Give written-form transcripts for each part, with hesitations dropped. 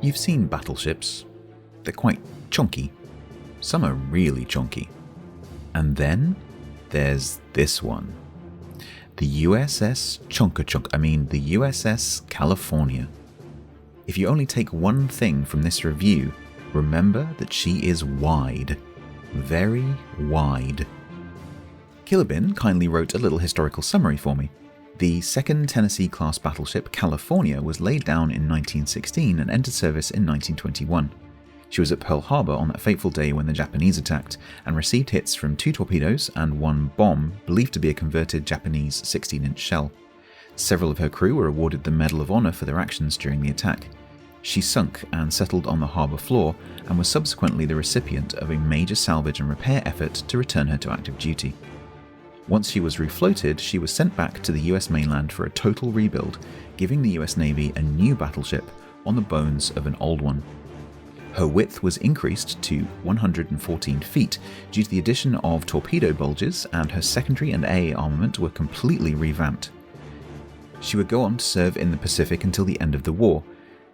You've seen battleships. They're quite chunky. Some are really chunky. And then there's this one. The USS the USS California. If you only take one thing from this review, remember that she is wide. Very wide. Killerbin kindly wrote a little historical summary for me. The 2nd Tennessee-class battleship California was laid down in 1916 and entered service in 1921. She was at Pearl Harbor on that fateful day when the Japanese attacked, and received hits from 2 torpedoes and 1 bomb, believed to be a converted Japanese 16-inch shell. Several of her crew were awarded the Medal of Honor for their actions during the attack. She sunk and settled on the harbor floor, and was subsequently the recipient of a major salvage and repair effort to return her to active duty. Once she was refloated, she was sent back to the US mainland for a total rebuild, giving the US Navy a new battleship on the bones of an old one. Her width was increased to 114 feet due to the addition of torpedo bulges, and her secondary and A armament were completely revamped. She would go on to serve in the Pacific until the end of the war,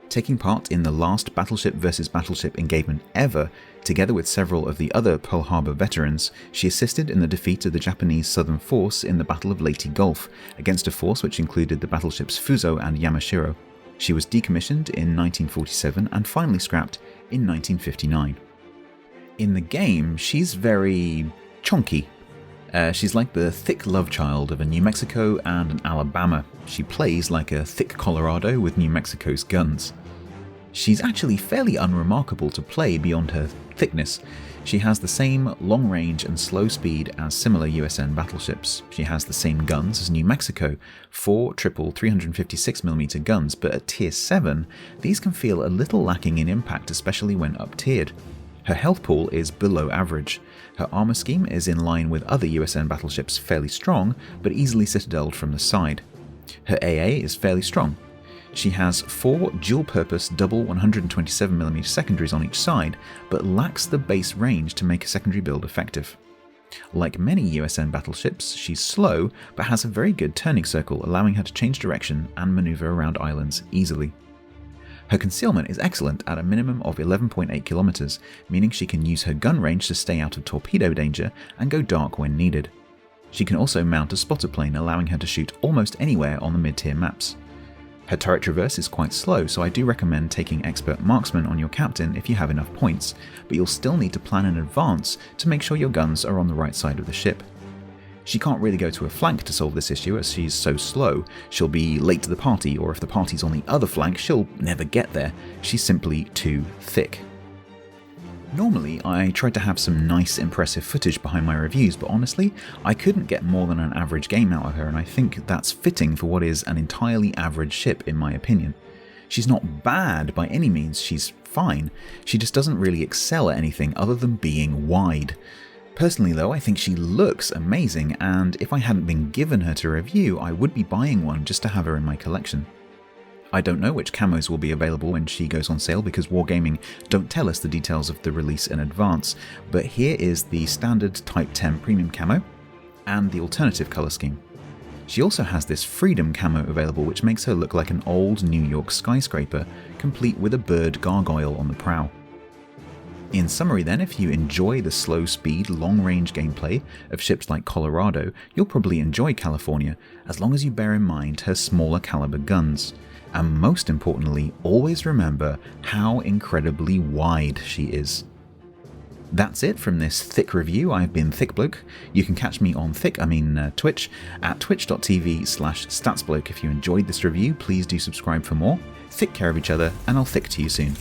taking part in the last battleship versus battleship engagement ever. Together with several of the other Pearl Harbor veterans, she assisted in the defeat of the Japanese Southern Force in the Battle of Leyte Gulf, against a force which included the battleships Fuso and Yamashiro. She was decommissioned in 1947 and finally scrapped in 1959. In the game, she's very chunky. She's like the thick love child of a New Mexico and an Alabama. She plays like a thick Colorado with New Mexico's guns. She's actually fairly unremarkable to play beyond her thickness. She has the same long range and slow speed as similar USN battleships. She has the same guns as New Mexico, 4 triple 356mm guns, but at tier 7, these can feel a little lacking in impact, especially when up-tiered. Her health pool is below average. Her armor scheme is in line with other USN battleships, fairly strong, but easily citadeled from the side. Her AA is fairly strong. She has 4 dual-purpose double 127mm secondaries on each side, but lacks the base range to make a secondary build effective. Like many USN battleships, she's slow, but has a very good turning circle, allowing her to change direction and maneuver around islands easily. Her concealment is excellent at a minimum of 11.8 kilometers, meaning she can use her gun range to stay out of torpedo danger and go dark when needed. She can also mount a spotter plane, allowing her to shoot almost anywhere on the mid-tier maps. Her turret traverse is quite slow, so I do recommend taking expert marksman on your captain if you have enough points, but you'll still need to plan in advance to make sure your guns are on the right side of the ship. She can't really go to a flank to solve this issue as she's so slow. She'll be late to the party, or if the party's on the other flank, she'll never get there. She's simply too thick. Normally, I tried to have some nice, impressive footage behind my reviews, but honestly, I couldn't get more than an average game out of her, and I think that's fitting for what is an entirely average ship in my opinion. She's not bad by any means, she's fine. She just doesn't really excel at anything other than being wide. Personally though, I think she looks amazing, and if I hadn't been given her to review, I would be buying one just to have her in my collection. I don't know which camos will be available when she goes on sale because Wargaming don't tell us the details of the release in advance, but here is the standard Type 10 premium camo and the alternative colour scheme. She also has this Freedom camo available, which makes her look like an old New York skyscraper, complete with a bird gargoyle on the prow. In summary then, if you enjoy the slow speed, long range gameplay of ships like Colorado, you'll probably enjoy California, as long as you bear in mind her smaller caliber guns. And most importantly, always remember how incredibly wide she is. That's it from this thick review. I've been StatsBloke. You can catch me on Twitch at twitch.tv/StatsBloke. If you enjoyed this review, please do subscribe for more. Take care of each other, and I'll thick to you soon.